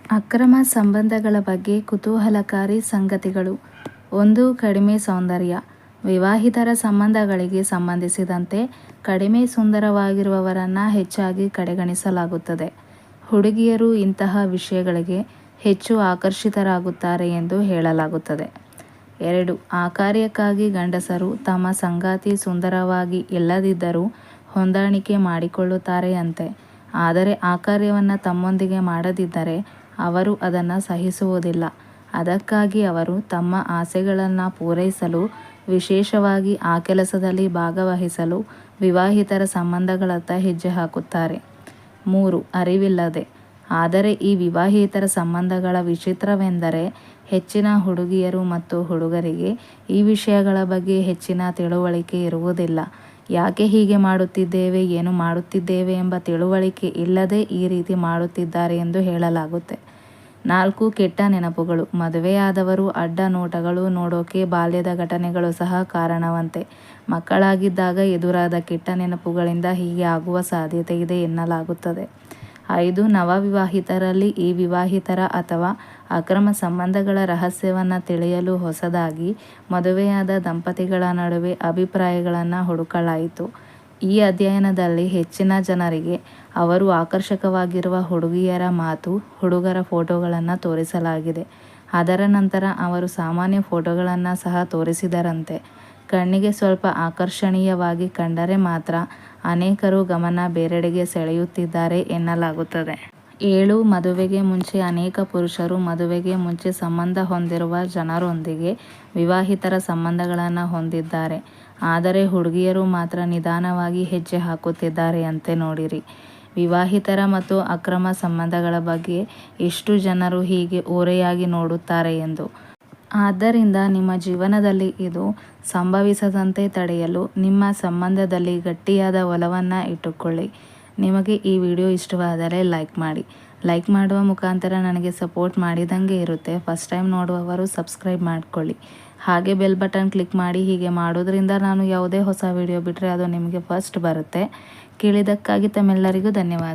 ಅಕ್ರಮ ಸಂಬಂಧಗಳ ಬಗ್ಗೆ ಕುತೂಹಲಕಾರಿ ಸಂಗತಿಗಳು. 1. ಕಡಿಮೆ ಸೌಂದರ್ಯ. ವಿವಾಹಿತರ ಸಂಬಂಧಗಳಿಗೆ ಸಂಬಂಧಿಸಿದಂತೆ ಕಡಿಮೆ ಸುಂದರವಾಗಿರುವವರನ್ನು ಹೆಚ್ಚಾಗಿ ಕಡೆಗಣಿಸಲಾಗುತ್ತದೆ. ಹುಡುಗಿಯರು ಇಂತಹ ವಿಷಯಗಳಿಗೆ ಹೆಚ್ಚು ಆಕರ್ಷಿತರಾಗುತ್ತಾರೆ ಎಂದು ಹೇಳಲಾಗುತ್ತದೆ. 2. ಆಕಾರ್ಯಕ್ಕಾಗಿ ಗಂಡಸರು ತಮ್ಮ ಸಂಗಾತಿ ಸುಂದರವಾಗಿ ಇಲ್ಲದಿದ್ದರೂ ಹೊಂದಾಣಿಕೆ ಮಾಡಿಕೊಳ್ಳುತ್ತಾರೆ ಅಂತೆ. ಆದರೆ ಆಕಾರ್ಯವನ್ನು ತಮ್ಮೊಂದಿಗೆ ಮಾಡದಿದ್ದರೆ ಅವರು ಅದನ್ನು ಸಹಿಸುವುದಿಲ್ಲ. ಅದಕ್ಕಾಗಿ ಅವರು ತಮ್ಮ ಆಸೆಗಳನ್ನು ಪೂರೈಸಲು, ವಿಶೇಷವಾಗಿ ಆ ಕೆಲಸದಲ್ಲಿ ಭಾಗವಹಿಸಲು ವಿವಾಹಿತರ ಸಂಬಂಧಗಳತ್ತ ಹೆಜ್ಜೆ ಹಾಕುತ್ತಾರೆ. 3. ಅರಿವಿಲ್ಲದೆ. ಆದರೆ ಈ ವಿವಾಹಿತರ ಸಂಬಂಧಗಳ ವಿಚಿತ್ರವೆಂದರೆ ಹೆಚ್ಚಿನ ಹುಡುಗಿಯರು ಮತ್ತು ಹುಡುಗರಿಗೆ ಈ ವಿಷಯಗಳ ಬಗ್ಗೆ ಹೆಚ್ಚಿನ ತಿಳುವಳಿಕೆ ಇರುವುದಿಲ್ಲ. ಯಾಕೆ ಹೀಗೆ ಮಾಡುತ್ತಿದ್ದೇವೆ, ಏನು ಮಾಡುತ್ತಿದ್ದೇವೆ ಎಂಬ ತಿಳುವಳಿಕೆ ಇಲ್ಲದೆ ಈ ರೀತಿ ಮಾಡುತ್ತಿದ್ದಾರೆ ಎಂದು ಹೇಳಲಾಗುತ್ತೆ. 4. ಕೆಟ್ಟ ನೆನಪುಗಳು. ಮದುವೆಯಾದವರು ಅಡ್ಡ ನೋಟಗಳು ನೋಡೋಕೆ ಬಾಲ್ಯದ ಘಟನೆಗಳು ಸಹ ಕಾರಣವಂತೆ. ಮಕ್ಕಳಾಗಿದ್ದಾಗ ಎದುರಾದ ಕೆಟ್ಟ ನೆನಪುಗಳಿಂದ ಹೀಗೆ ಆಗುವ ಸಾಧ್ಯತೆ ಇದೆ ಎನ್ನಲಾಗುತ್ತದೆ. 5. ನವವಿವಾಹಿತರಲ್ಲಿ ಈ ವಿವಾಹಿತರ ಅಥವಾ ಅಕ್ರಮ ಸಂಬಂಧಗಳ ರಹಸ್ಯವನ್ನು ತಿಳಿಯಲು ಹೊಸದಾಗಿ ಮದುವೆಯಾದ ದಂಪತಿಗಳ ನಡುವೆ ಅಭಿಪ್ರಾಯಗಳನ್ನು ಹುಡುಕಲಾಯಿತು. ಈ ಅಧ್ಯಯನದಲ್ಲಿ ಹೆಚ್ಚಿನ ಜನರಿಗೆ ಅವರು ಆಕರ್ಷಕವಾಗಿರುವ ಹುಡುಗಿಯರ ಮಾತು, ಹುಡುಗರ ಫೋಟೋಗಳನ್ನು ತೋರಿಸಲಾಗಿದೆ. ಅದರ ನಂತರ ಅವರು ಸಾಮಾನ್ಯ ಫೋಟೋಗಳನ್ನು ಸಹ ತೋರಿಸಿದರಂತೆ. ಕಣ್ಣಿಗೆ ಸ್ವಲ್ಪ ಆಕರ್ಷಣೀಯವಾಗಿ ಕಂಡರೆ ಮಾತ್ರ ಅನೇಕರು ಗಮನ ಬೇರೆಡೆಗೆ ಸೆಳೆಯುತ್ತಿದ್ದಾರೆ ಎನ್ನಲಾಗುತ್ತದೆ. 7. ಮದುವೆಗೆ ಮುಂಚೆ. ಅನೇಕ ಪುರುಷರು ಮದುವೆಗೆ ಮುಂಚೆ ಸಂಬಂಧ ಹೊಂದಿರುವ ಜನರೊಂದಿಗೆ ವಿವಾಹಿತರ ಸಂಬಂಧಗಳನ್ನು ಹೊಂದಿದ್ದಾರೆ. ಆದರೆ ಹುಡುಗಿಯರು ಮಾತ್ರ ನಿಧಾನವಾಗಿ ಹೆಜ್ಜೆ ಹಾಕುತ್ತಿದ್ದಾರೆ ಅಂತೆ. ನೋಡಿರಿ, ವಿವಾಹಿತರ ಮತ್ತು ಅಕ್ರಮ ಸಂಬಂಧಗಳ ಬಗ್ಗೆ ಎಷ್ಟು ಜನರು ಹೀಗೆ ಓರೆಯಾಗಿ ನೋಡುತ್ತಾರೆ ಎಂದು. ಆದ್ದರಿಂದ ನಿಮ್ಮ ಜೀವನದಲ್ಲಿ ಇದು ಸಂಭವಿಸದಂತೆ ತಡೆಯಲು ನಿಮ್ಮ ಸಂಬಂಧದಲ್ಲಿ ಗಟ್ಟಿಯಾದ ಒಲವನ್ನು ಇಟ್ಟುಕೊಳ್ಳಿ. ನಿಮಗೆ ಈ ವಿಡಿಯೋ ಇಷ್ಟವಾದರೆ ಲೈಕ್ ಮಾಡಿ. ಲೈಕ್ ಮಾಡುವ ಮುಖಾಂತರ ನನಗೆ ಸಪೋರ್ಟ್ ಮಾಡಿದಂಗೆ ಇರುತ್ತೆ. ಫಸ್ಟ್ ಟೈಮ್ ನೋಡುವವರು ಸಬ್ಸ್ಕ್ರೈಬ್ ಮಾಡಿಕೊಳ್ಳಿ. ಹಾಗೆ ಬೆಲ್ ಬಟನ್ ಕ್ಲಿಕ್ ಮಾಡಿ. ಹೀಗೆ ಮಾಡೋದ್ರಿಂದ ನಾನು ಯಾವುದೇ ಹೊಸ ವಿಡಿಯೋ ಬಿಟ್ಟರೆ ಅದು ನಿಮಗೆ ಫಸ್ಟ್ ಬರುತ್ತೆ. ಕೇಳಿದ್ದಕ್ಕಾಗಿ ತಮ್ಮೆಲ್ಲರಿಗೂ ಧನ್ಯವಾದಗಳು.